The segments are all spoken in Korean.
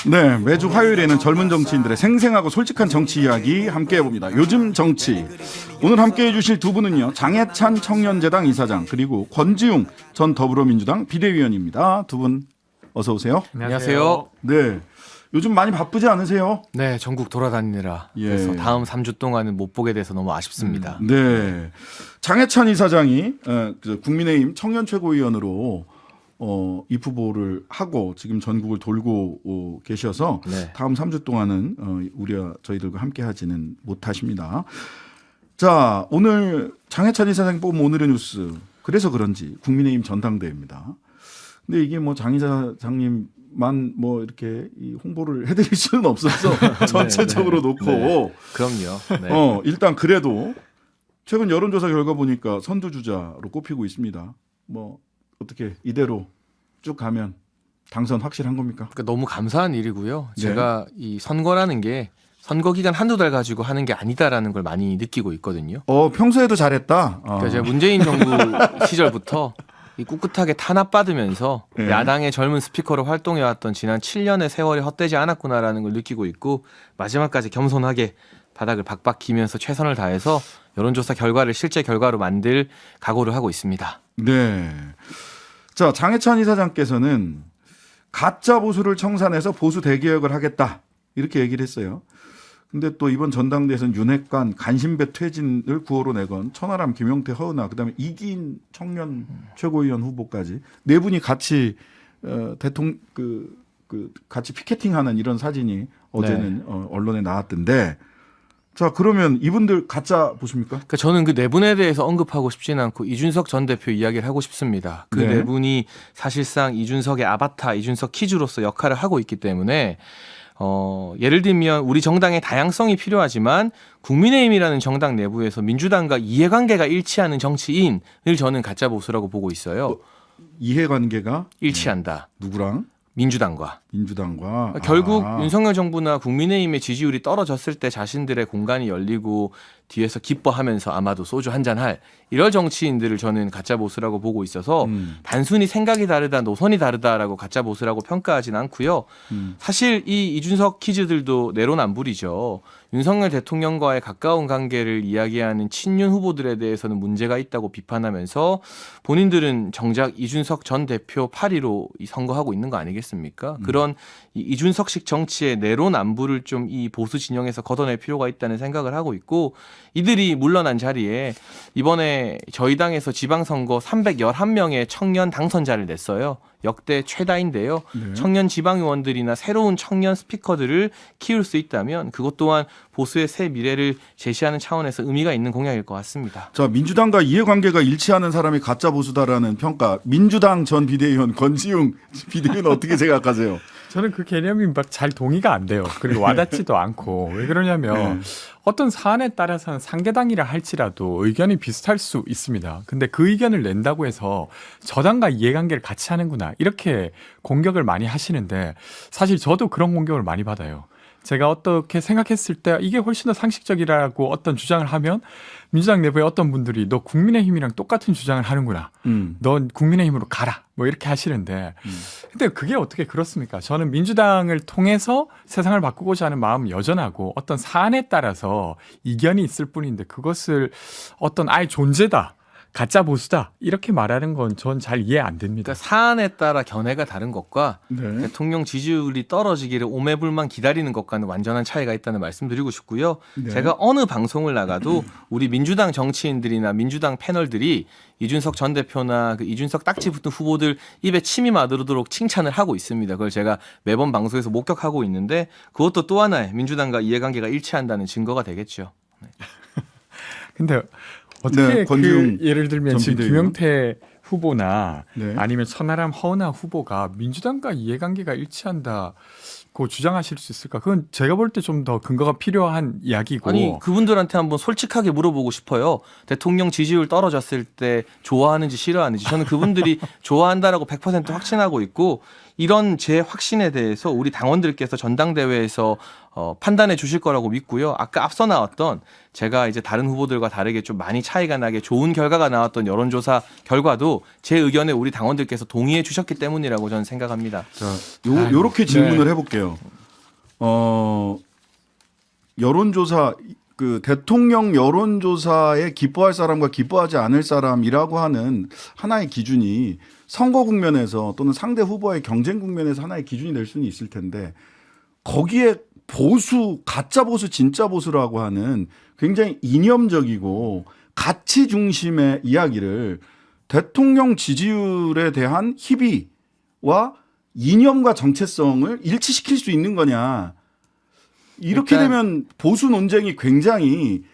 네, 매주 화요일에는 젊은 정치인들의 생생하고 솔직한 정치 이야기 함께 해봅니다. 요즘 정치. 오늘 함께 해주실 두 분은요, 장해찬 청년재당 이사장 그리고 권지웅 전 더불어민주당 비대위원입니다. 두 분 어서 오세요. 안녕하세요. 네, 요즘 많이 바쁘지 않으세요? 네, 전국 돌아다니느라 그래서 다음 3주 동안은 못 보게 돼서 너무 아쉽습니다. 네, 장해찬 이사장이 국민의힘 청년 최고위원으로 입후보를 하고 지금 전국을 돌고 계셔서 네. 다음 3주 동안은 저희들과 함께 하지는 못하십니다. 자, 오늘 장해찬 이사장 뽑은 오늘의 뉴스. 그래서 그런지 국민의힘 전당대회입니다. 근데 이게 뭐 장 이사장님만 뭐 이렇게 홍보를 해드릴 수는 없어서 전체적으로 놓고 그럼요. 네. 일단 그래도 최근 여론조사 결과 보니까 선두주자로 꼽히고 있습니다. 뭐 어떻게 이대로 쭉 가면 당선 확실한 겁니까? 그러니까 너무 감사한 일이고요. 네. 제가 이 선거라는 게 선거 기간 한두 달 가지고 하는 게 아니다라는 걸 많이 느끼고 있거든요. 평소에도 잘했다. 그러니까 제가 문재인 정부 시절부터 이 꿋꿋하게 탄압받으면서 네. 야당의 젊은 스피커로 활동해왔던 지난 7년의 세월이 헛되지 않았구나라는 걸 느끼고 있고 마지막까지 겸손하게 바닥을 박박 기면서 최선을 다해서 여론조사 결과를 실제 결과로 만들 각오를 하고 있습니다. 네. 자, 장해찬 이사장께서는 가짜 보수를 청산해서 보수 대개혁을 하겠다 이렇게 얘기를 했어요. 근데 또 이번 전당대회에서는 윤핵관 간신배 퇴진을 구호로 내건 천하람, 김용태, 허은하, 그다음에 이기인 청년 최고위원 후보까지 네 분이 같이 대통령 같이 피켓팅하는 이런 사진이 어제는 언론에 나왔던데. 자, 그러면 이분들 가짜 보십니까? 그러니까 저는 그 네 분에 대해서 언급하고 싶지는 않고 이준석 전 대표 이야기를 하고 싶습니다. 그 네 분이 사실상 이준석의 아바타, 이준석 키즈로서 역할을 하고 있기 때문에 예를 들면 우리 정당의 다양성이 필요하지만 국민의힘이라는 정당 내부에서 민주당과 이해관계가 일치하는 정치인을 저는 가짜 보수라고 보고 있어요. 이해관계가 일치한다. 누구랑? 민주당과. 결국 윤석열 정부나 국민의힘의 지지율이 떨어졌을 때 자신들의 공간이 열리고 뒤에서 기뻐하면서 아마도 소주 한잔할 이럴 정치인들을 저는 가짜 보수라고 보고 있어서 단순히 생각이 다르다, 노선이 다르다라고 가짜 보수라고 평가하진 않고요. 사실 이 이준석 키즈들도 내로남불이죠. 윤석열 대통령과의 가까운 관계를 이야기하는 친윤 후보들에 대해서는 문제가 있다고 비판하면서 본인들은 정작 이준석 전 대표 8위로 선거하고 있는 거 아니겠습니까? 그런 이준석식 정치의 내로남불을 좀 이 보수 진영에서 걷어낼 필요가 있다는 생각을 하고 있고 이들이 물러난 자리에 이번에 저희 당에서 지방선거 311명의 청년 당선자를 냈어요. 역대 최다인데요. 네. 청년 지방의원들이나 새로운 청년 스피커들을 키울 수 있다면 그것 또한 보수의 새 미래를 제시하는 차원에서 의미가 있는 공약일 것 같습니다. 자, 민주당과 이해관계가 일치하는 사람이 가짜 보수다라는 평가. 민주당 전 비대위원 권지웅 비대위원 어떻게 생각하세요? 저는 그 개념이 막 잘 동의가 안 돼요. 그리고 와닿지도 않고. 왜 그러냐면 어떤 사안에 따라서는 상대당이라 할지라도 의견이 비슷할 수 있습니다. 근데 그 의견을 낸다고 해서 저당과 이해관계를 같이 하는구나 이렇게 공격을 많이 하시는데 사실 저도 그런 공격을 많이 받아요. 제가 어떻게 생각했을 때 이게 훨씬 더 상식적이라고 어떤 주장을 하면 민주당 내부의 어떤 분들이 너 국민의힘이랑 똑같은 주장을 하는구나. 넌 국민의힘으로 가라. 뭐 이렇게 하시는데 근데 그게 어떻게 그렇습니까? 저는 민주당을 통해서 세상을 바꾸고자 하는 마음은 여전하고 어떤 사안에 따라서 이견이 있을 뿐인데 그것을 어떤 아예 존재다. 가짜 보수다 이렇게 말하는 건 전 잘 이해 안 됩니다. 그러니까 사안에 따라 견해가 다른 것과 대통령 지지율이 떨어지기를 오매불만 기다리는 것과는 완전한 차이가 있다는 말씀드리고 싶고요. 제가 어느 방송을 나가도 우리 민주당 정치인들이나 민주당 패널들이 이준석 전 대표나 그 이준석 딱지 붙은 후보들 입에 침이 마르도록 칭찬을 하고 있습니다. 그걸 제가 매번 방송에서 목격하고 있는데 그것도 또 하나의 민주당과 이해관계가 일치한다는 증거가 되겠죠. 근데 어떻게 그 예를 들면 지금 비대위원? 김용태 후보나 네. 아니면 천하람 허은하 후보가 민주당과 이해관계가 일치한다 않고 주장하실 수 있을까? 그건 제가 볼 때 좀 더 근거가 필요한 이야기고. 아니 그분들한테 한번 솔직하게 물어보고 싶어요. 대통령 지지율 떨어졌을 때 좋아하는지 싫어하는지. 저는 그분들이 좋아한다라고 100% 확신하고 있고 이런 제 확신에 대해서 우리 당원들께서 전당대회에서 판단해 주실 거라고 믿고요. 아까 앞서 나왔던 제가 이제 다른 후보들과 다르게 좀 많이 차이가 나게 좋은 결과가 나왔던 여론조사 결과도 제 의견에 우리 당원들께서 동의해 주셨기 때문이라고 저는 생각합니다. 자, 요렇게 네. 질문을 해볼게요. 여론조사 그 대통령 여론조사에 기뻐할 사람과 기뻐하지 않을 사람이라고 하는 하나의 기준이 선거 국면에서 또는 상대 후보의 경쟁 국면에서 하나의 기준이 될 수는 있을 텐데 거기에 보수, 가짜 보수, 진짜 보수라고 하는 굉장히 이념적이고 가치 중심의 이야기를 대통령 지지율에 대한 희비와 이념과 정체성을 일치시킬 수 있는 거냐. 이렇게 일단 되면 보수 논쟁이 굉장히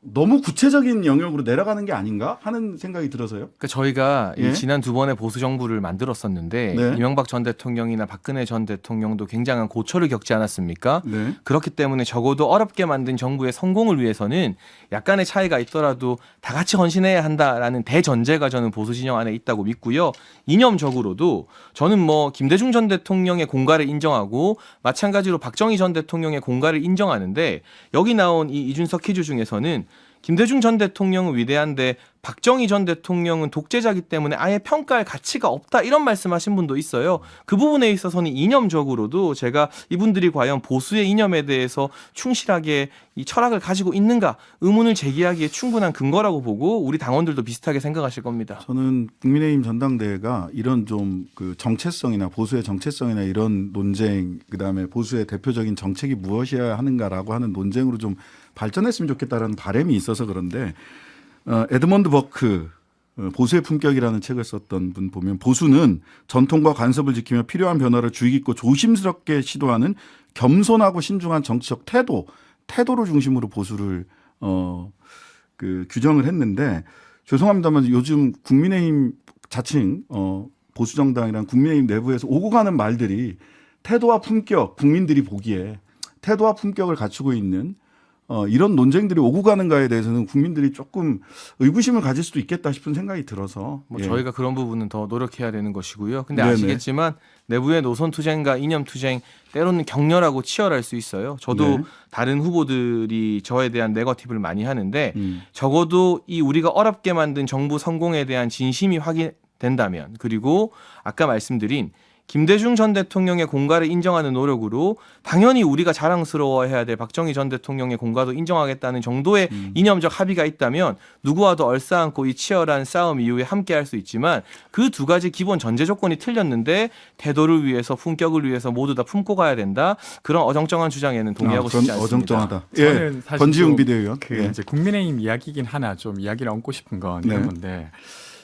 너무 구체적인 영역으로 내려가는 게 아닌가 하는 생각이 들어서요. 그러니까 저희가 이 예. 지난 두 번의 보수 정부를 만들었었는데 네. 이명박 전 대통령이나 박근혜 전 대통령도 굉장한 고초를 겪지 않았습니까? 네. 그렇기 때문에 적어도 어렵게 만든 정부의 성공을 위해서는 약간의 차이가 있더라도 다 같이 헌신해야 한다라는 대전제가 저는 보수 진영 안에 있다고 믿고요. 이념적으로도 저는 뭐 김대중 전 대통령의 공과를 인정하고 마찬가지로 박정희 전 대통령의 공과를 인정하는데 여기 나온 이 이준석 퀴즈 중에서는 김대중 전 대통령은 위대한데 박정희 전 대통령은 독재자기 때문에 아예 평가할 가치가 없다 이런 말씀하신 분도 있어요. 그 부분에 있어서는 이념적으로도 제가 이분들이 과연 보수의 이념에 대해서 충실하게 이 철학을 가지고 있는가 의문을 제기하기에 충분한 근거라고 보고 우리 당원들도 비슷하게 생각하실 겁니다. 저는 국민의힘 전당대회가 이런 좀 그 정체성이나 보수의 정체성이나 이런 논쟁 그다음에 보수의 대표적인 정책이 무엇이어야 하는가라고 하는 논쟁으로 좀 발전했으면 좋겠다라는 바람이 있어서 그런데 에드먼드 버크 보수의 품격이라는 책을 썼던 분 보면 보수는 전통과 간섭을 지키며 필요한 변화를 주의 깊고 조심스럽게 시도하는 겸손하고 신중한 정치적 태도를 중심으로 보수를 그 규정을 했는데 죄송합니다만 요즘 국민의힘 자칭 보수 정당이란 국민의힘 내부에서 오고 가는 말들이 태도와 품격 국민들이 보기에 태도와 품격을 갖추고 있는 이런 논쟁들이 오고 가는가에 대해서는 국민들이 조금 의구심을 가질 수도 있겠다 싶은 생각이 들어서 뭐 예. 저희가 그런 부분은 더 노력해야 되는 것이고요. 근데 네네. 아시겠지만 내부의 노선 투쟁과 이념 투쟁 때로는 격렬하고 치열할 수 있어요. 저도 네. 다른 후보들이 저에 대한 네거티브를 많이 하는데 음. 적어도 이 우리가 어렵게 만든 정부 성공에 대한 진심이 확인된다면 그리고 아까 말씀드린 김대중 전 대통령의 공과를 인정하는 노력으로 당연히 우리가 자랑스러워해야 될 박정희 전 대통령의 공과도 인정하겠다는 정도의 이념적 합의가 있다면 누구와도 얼싸안고 이 치열한 싸움 이후에 함께할 수 있지만 그 두 가지 기본 전제 조건이 틀렸는데 태도를 위해서 품격을 위해서 모두 다 품고 가야 된다. 그런 어정쩡한 주장에는 동의하고 싶지 않습니다. 어정쩡하다. 저는 예. 사실 권지웅 좀 비대위원. 그 예. 이제 국민의힘 이야기긴 하나 좀 이야기를 얹고 싶은 건 이런 네. 건데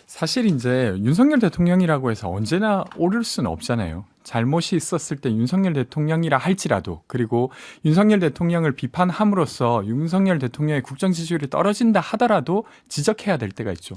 사실 이제 윤석열 대통령이라고 해서 언제나 오를 수는 없잖아요. 잘못이 있었을 때 윤석열 대통령이라 할지라도 그리고 윤석열 대통령을 비판함으로써 윤석열 대통령의 국정 지지율이 떨어진다 하더라도 지적해야 될 때가 있죠.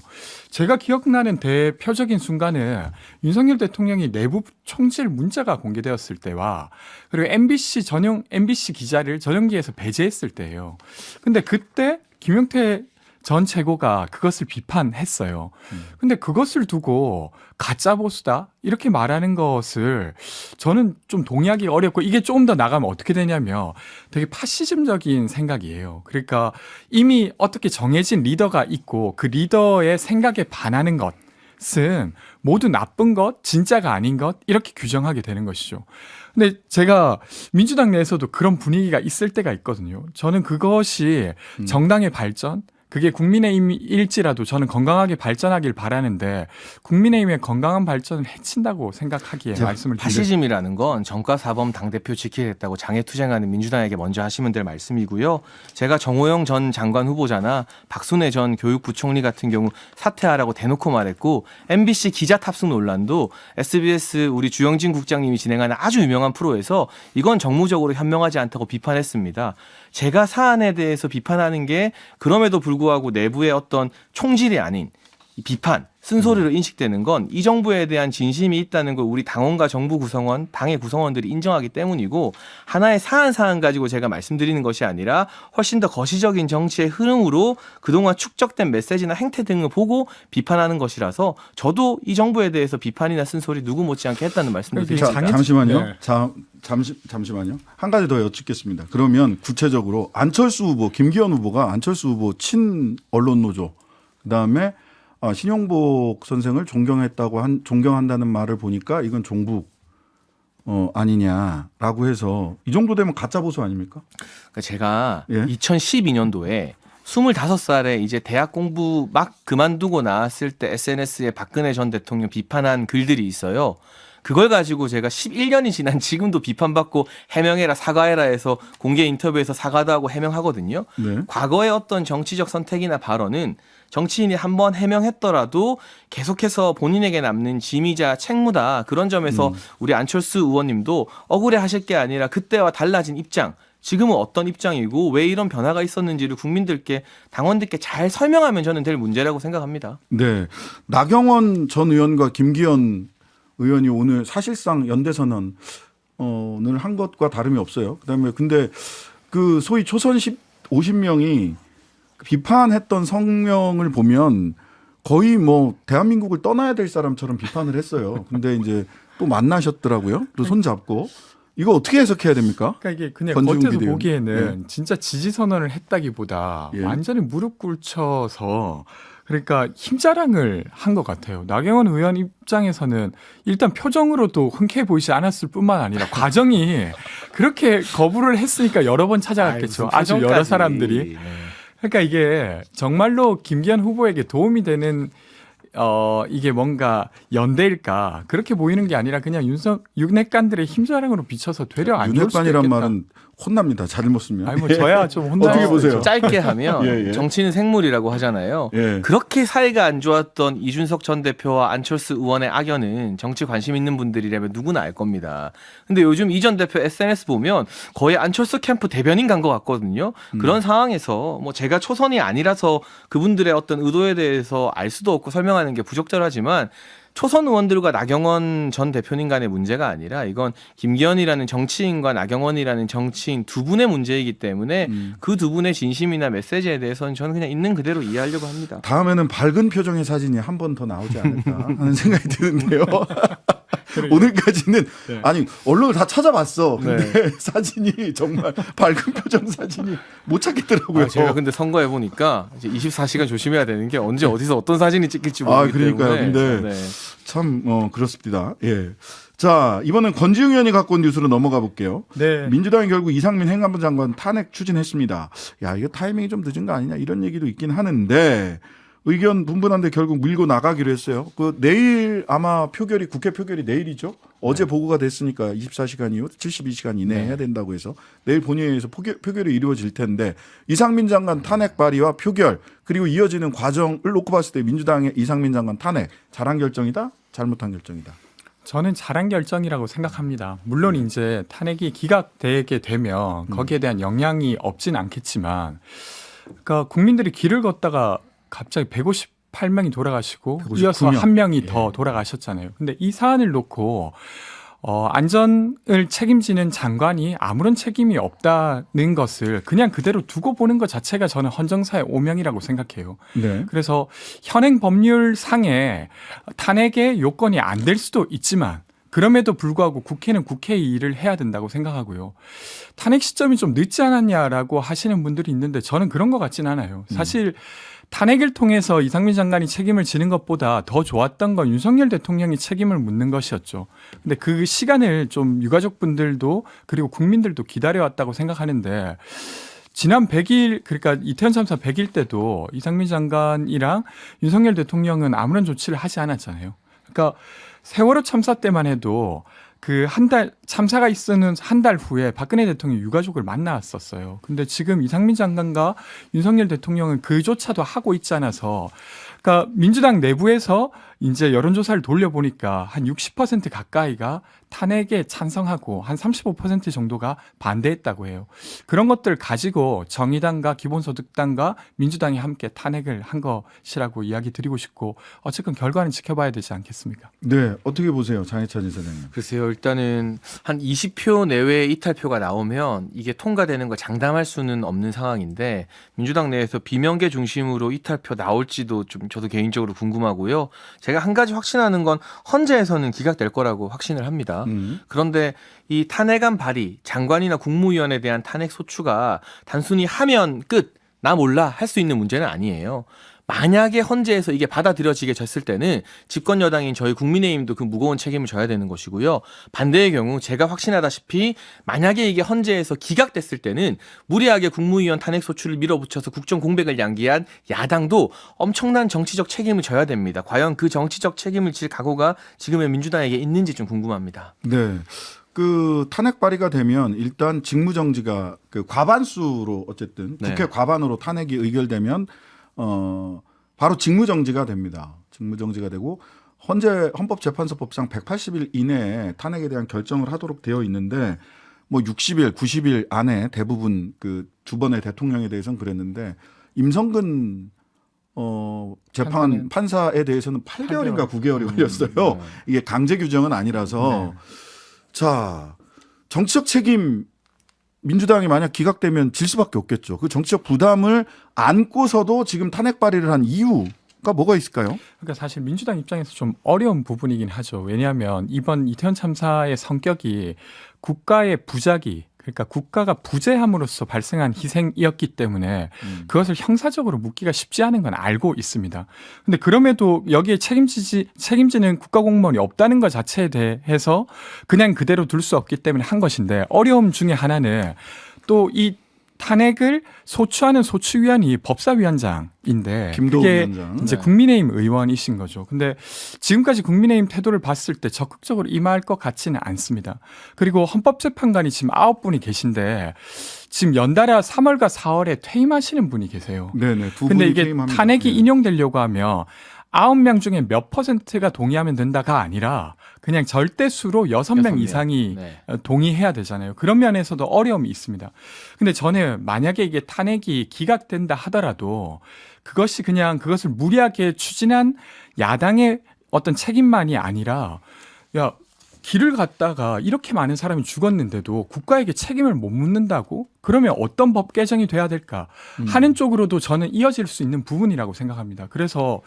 제가 기억나는 대표적인 순간은 윤석열 대통령이 내부 총질 문자가 공개되었을 때와 그리고 MBC 전용 MBC 기자를 전용기에서 배제했을 때예요. 근데 그때 김용태 전 최고가 그것을 비판했어요. 근데 그것을 두고 가짜 보수다 이렇게 말하는 것을 저는 좀 동의하기 어렵고 이게 조금 더 나가면 어떻게 되냐면 되게 파시즘적인 생각이에요. 그러니까 이미 어떻게 정해진 리더가 있고 그 리더의 생각에 반하는 것은 모두 나쁜 것, 진짜가 아닌 것 이렇게 규정하게 되는 것이죠. 근데 제가 민주당 내에서도 그런 분위기가 있을 때가 있거든요. 저는 그것이 정당의 발전 그게 국민의힘일지라도 저는 건강하게 발전하길 바라는데 국민의힘의 건강한 발전을 해친다고 생각하기에 말씀을 드리는 파시즘이라는 건 정과 사범 당대표 지키겠다고 장애투쟁하는 민주당에게 먼저 하시면 될 말씀이고요. 제가 정호영 전 장관 후보자나 박순애 전 교육부총리 같은 경우 사퇴하라고 대놓고 말했고 MBC 기자 탑승 논란도 SBS 우리 주영진 국장님이 진행하는 아주 유명한 프로에서 이건 정무적으로 현명하지 않다고 비판했습니다. 제가 사안에 대해서 비판하는 게 그럼에도 불구하고 내부의 어떤 총질이 아닌 이 비판, 쓴소리로 인식되는 건 이 정부에 대한 진심이 있다는 걸 우리 당원과 정부 구성원, 당의 구성원들이 인정하기 때문이고 하나의 사안 가지고 제가 말씀드리는 것이 아니라 훨씬 더 거시적인 정치의 흐름으로 그동안 축적된 메시지나 행태 등을 보고 비판하는 것이라서 저도 이 정부에 대해서 비판이나 쓴소리 누구 못지않게 했다는 말씀을 그러니까 드립니다. 잠시만요. 네. 잠시만요. 한 가지 더 여쭙겠습니다. 그러면 구체적으로 안철수 후보, 김기현 후보가 안철수 후보 친 언론 노조, 그다음에 신용복 선생을 존경한다는 말을 보니까 이건 종북 아니냐라고 해서 이 정도 되면 가짜 보수 아닙니까? 그러니까 제가 예? 2012년도에 25살에 이제 대학 공부 막 그만두고 나왔을 때 SNS에 박근혜 전 대통령 비판한 글들이 있어요. 그걸 가지고 제가 11년이 지난 지금도 비판받고 해명해라 사과해라 해서 공개 인터뷰에서 사과도 하고 해명하거든요. 네. 과거의 어떤 정치적 선택이나 발언은 정치인이 한번 해명했더라도 계속해서 본인에게 남는 짐이자 책무다. 그런 점에서 우리 안철수 의원님도 억울해 하실 게 아니라 그때와 달라진 입장, 지금은 어떤 입장이고 왜 이런 변화가 있었는지를 국민들께 당원들께 잘 설명하면 저는 될 문제라고 생각합니다. 네. 나경원 전 의원과 김기현 의원이 오늘 사실상 연대선언을 한 것과 다름이 없어요. 그다음에 근데 그 소위 초선 50명이 비판했던 성명을 보면 거의 뭐 대한민국을 떠나야 될 사람처럼 비판을 했어요. 근데 이제 또 만나셨더라고요. 또 손잡고. 이거 어떻게 해석해야 됩니까? 그러니까 이게 그냥 권지웅 겉에서 비대위원. 보기에는 진짜 지지 선언을 했다기보다 예. 완전히 무릎 꿇쳐서 그러니까 힘자랑을 한 것 같아요. 나경원 의원 입장에서는 일단 표정으로도 흔쾌히 보이지 않았을 뿐만 아니라 과정이 그렇게 거부를 했으니까 여러 번 찾아갔겠죠. 아주 여러 사람들이. 그러니까 이게 정말로 김기현 후보에게 도움이 되는 이게 뭔가 연대일까 그렇게 보이는 게 아니라 그냥 윤핵관들의 힘자랑으로 비춰서 되려 안 좋을 수도 있겠다. 윤핵관이란 말은 혼납니다. 잘못 쓰면. 아니 뭐 저야 좀 혼나. 어떻게 보세요? 짧게 하면 예, 예. 정치는 생물이라고 하잖아요. 예. 그렇게 사이가 안 좋았던 이준석 전 대표와 안철수 의원의 악연은 정치 관심 있는 분들이라면 누구나 알 겁니다. 근데 요즘 이 전 대표 SNS 보면 거의 안철수 캠프 대변인 간 것 같거든요. 그런 상황에서 뭐 제가 초선이 아니라서 그분들의 어떤 의도에 대해서 알 수도 없고 설명하는 게 부적절하지만 초선 의원들과 나경원 전 대표님 간의 문제가 아니라 이건 김기현이라는 정치인과 나경원이라는 정치인 두 분의 문제이기 때문에 그 두 분의 진심이나 메시지에 대해서는 저는 그냥 있는 그대로 이해하려고 합니다. 다음에는 밝은 표정의 사진이 한 번 더 나오지 않을까 하는 생각이 드는데요. 오늘까지는 네. 아니 언론을 다 찾아봤어. 근데 네. 사진이 정말 밝은 표정 사진이 못 찾겠더라고요. 제가 근데 선거해 보니까 이제 24시간 조심해야 되는 게 언제 어디서 어떤 사진이 찍힐지 모르기 그러니까요. 때문에. 근데 네. 참 그렇습니다. 예. 자, 이번엔 권지웅 의원이 갖고 온 뉴스로 넘어가 볼게요. 네. 민주당이 결국 이상민 행안부 장관 탄핵 추진했습니다. 야, 이거 타이밍이 좀 늦은 거 아니냐 이런 얘기도 있긴 하는데 의견 분분한데 결국 밀고 나가기로 했어요. 그 내일 아마 국회 표결이 내일이죠. 어제 보고가 됐으니까 24시간 이후 72시간 이내에 해야 된다고 해서 내일 본회의에서 표결이 이루어질 텐데 이상민 장관 탄핵 발의와 표결 그리고 이어지는 과정을 놓고 봤을 때 민주당의 이상민 장관 탄핵 잘한 결정이다? 잘못한 결정이다? 저는 잘한 결정이라고 생각합니다. 물론 이제 탄핵이 기각되게 되면 거기에 대한 영향이 없진 않겠지만 그러니까 국민들이 길을 걷다가 갑자기 158명이 돌아가시고 159명. 이어서 한 명이 더 돌아가셨잖아요. 근데 이 사안을 놓고 안전을 책임지는 장관이 아무런 책임이 없다는 것을 그냥 그대로 두고 보는 것 자체가 저는 헌정사의 오명이라고 생각해요. 네. 그래서 현행 법률상에 탄핵의 요건이 안 될 수도 있지만 그럼에도 불구하고 국회는 국회의 일을 해야 된다고 생각하고요. 탄핵 시점이 좀 늦지 않았냐라고 하시는 분들이 있는데 저는 그런 것 같진 않아요. 사실 탄핵을 통해서 이상민 장관이 책임을 지는 것보다 더 좋았던 건 윤석열 대통령이 책임을 묻는 것이었죠. 근데 그 시간을 좀 유가족분들도 그리고 국민들도 기다려왔다고 생각하는데 지난 100일 그러니까 이태원 참사 100일 때도 이상민 장관이랑 윤석열 대통령은 아무런 조치를 하지 않았잖아요. 그러니까 세월호 참사 때만 해도 그 한 달 참사가 있었는 한 달 후에 박근혜 대통령이 유가족을 만나왔었어요. 근데 지금 이상민 장관과 윤석열 대통령은 그조차도 하고 있지 않아서 그러니까 민주당 내부에서 이제 여론조사를 돌려보니까 한 60% 가까이가 탄핵에 찬성하고 한 35% 정도가 반대했다고 해요. 그런 것들 가지고 정의당과 기본소득당과 민주당이 함께 탄핵을 한 것이라고 이야기 드리고 싶고 어쨌든 결과는 지켜봐야 되지 않겠습니까? 네, 어떻게 보세요, 장해찬 이사장님? 글쎄요, 일단은 한 20표 내외의 이탈표가 나오면 이게 통과되는 걸 장담할 수는 없는 상황인데 민주당 내에서 비명계 중심으로 이탈표 나올지도 좀 저도 개인적으로 궁금하고요. 제가 한 가지 확신하는 건 헌재에서는 기각될 거라고 확신을 합니다. 그런데 이 탄핵안 발의, 장관이나 국무위원에 대한 탄핵 소추가 단순히 하면 끝, 나 몰라 할 수 있는 문제는 아니에요. 만약에 헌재에서 이게 받아들여지게 됐을 때는 집권 여당인 저희 국민의힘도 그 무거운 책임을 져야 되는 것이고요. 반대의 경우 제가 확신하다시피 만약에 이게 헌재에서 기각됐을 때는 무리하게 국무위원 탄핵 소추를 밀어붙여서 국정 공백을 양기한 야당도 엄청난 정치적 책임을 져야 됩니다. 과연 그 정치적 책임을 질 각오가 지금의 민주당에게 있는지 좀 궁금합니다. 네. 그 탄핵 발의가 되면 일단 직무정지가 그 과반수로 어쨌든 네. 국회 과반으로 탄핵이 의결되면 바로 직무정지가 됩니다. 직무정지가 되고 헌법재판소법상 180일 이내에 탄핵에 대한 결정을 하도록 되어 있는데 뭐 60일, 90일 안에 대부분 그 두 번의 대통령에 대해서는 그랬는데 임성근 판사에 대해서는 8개월인가 9개월이 걸렸어요. 이게 강제 규정은 아니라서 자, 정치적 책임 민주당이 만약 기각되면 질 수밖에 없겠죠. 그 정치적 부담을 안고서도 지금 탄핵 발의를 한 이유가 뭐가 있을까요? 그러니까 사실 민주당 입장에서 좀 어려운 부분이긴 하죠. 왜냐하면 이번 이태원 참사의 성격이 국가의 부작위, 그러니까 국가가 부재함으로써 발생한 희생이었기 때문에 그것을 형사적으로 묻기가 쉽지 않은 건 알고 있습니다. 근데 그럼에도 여기에 책임지는 국가공무원이 없다는 것 자체에 대해서 그냥 그대로 둘 수 없기 때문에 한 것인데 어려움 중에 하나는 또 이 탄핵을 소추하는 소추위원이 법사위원장인데 김도우 그게 위원장. 이제 네. 국민의힘 의원이신 거죠. 근데 지금까지 국민의힘 태도를 봤을 때 적극적으로 임할 것 같지는 않습니다. 그리고 헌법재판관이 지금 9분이 계신데 지금 연달아 3월과 4월에 퇴임하시는 분이 계세요. 네네. 두 근데 분이 이게 퇴임합니다. 탄핵이 네. 인용되려고 하면 9명 중에 몇 퍼센트가 동의하면 된다가 아니라 그냥 절대수로 6명 6명. 이상이 네. 동의해야 되잖아요. 그런 면에서도 어려움이 있습니다. 근데 저는 만약에 이게 탄핵이 기각된다 하더라도 그것이 그냥 그것을 무리하게 추진한 야당의 어떤 책임만이 아니라 야, 길을 갔다가 이렇게 많은 사람이 죽었는데도 국가에게 책임을 못 묻는다고? 그러면 어떤 법 개정이 돼야 될까 하는 쪽으로도 저는 이어질 수 있는 부분이라고 생각합니다. 그래서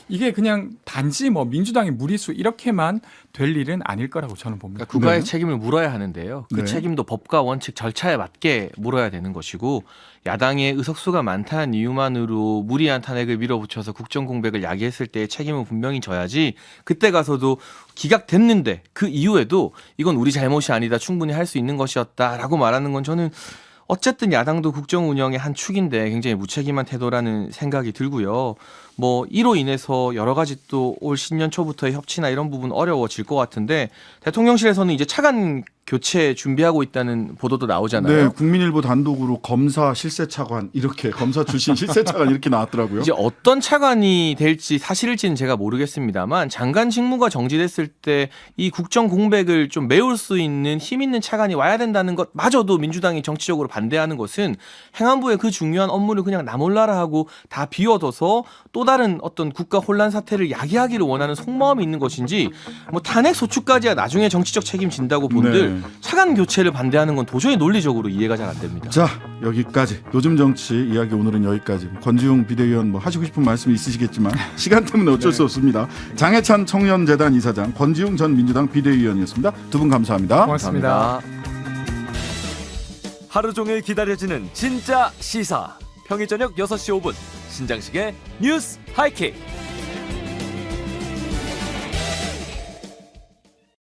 이게 그냥 단지 뭐 민주당의 무리수 이렇게만 될 일은 아닐 거라고 저는 봅니다. 그러니까 국가의 네. 책임을 물어야 하는데요. 그 네. 책임도 법과 원칙 절차에 맞게 물어야 되는 것이고 야당의 의석수가 많다는 이유만으로 무리한 탄핵을 밀어붙여서 국정 공백을 야기했을 때의 책임은 분명히 져야지 그때 가서도 기각됐는데 그 이후에도 이건 우리 잘못이 아니다 충분히 할 수 있는 것이었다라고 말하는 건 저는 어쨌든 야당도 국정 운영의 한 축인데 굉장히 무책임한 태도라는 생각이 들고요. 뭐 이로 인해서 여러 가지 또 올 신년 초부터의 협치나 이런 부분 어려워질 것 같은데 대통령실에서는 이제 차관 교체 준비하고 있다는 보도도 나오잖아요. 네, 국민일보 단독으로 검사 실세차관 이렇게 검사 출신 실세차관 이렇게 나왔더라고요. 이제 어떤 차관이 될지 사실일지는 제가 모르겠습니다만 장관 직무가 정지됐을 때 이 국정 공백을 좀 메울 수 있는 힘 있는 차관이 와야 된다는 것마저도 민주당이 정치적으로 반대하는 것은 행안부의 그 중요한 업무를 그냥 나몰라라 하고 다 비워둬서 또 다른 어떤 국가 혼란 사태를 야기하기를 원하는 속마음이 있는 것인지 뭐 탄핵 소추까지야 나중에 정치적 책임진다고 본들 네. 차관 교체를 반대하는 건 도저히 논리적으로 이해가 잘 안 됩니다. 자, 여기까지 요즘 정치 이야기 오늘은 여기까지. 권지웅 비대위원 뭐 하시고 싶은 말씀 있으시겠지만 시간 때문에 어쩔 수 없습니다. 장해찬 청년재단 이사장, 권지웅 전 민주당 비대위원이었습니다. 두 분 감사합니다. 고맙습니다. 하루 종일 기다려지는 진짜 시사. 평일 저녁 6시 5분 신장식의 뉴스 하이킥.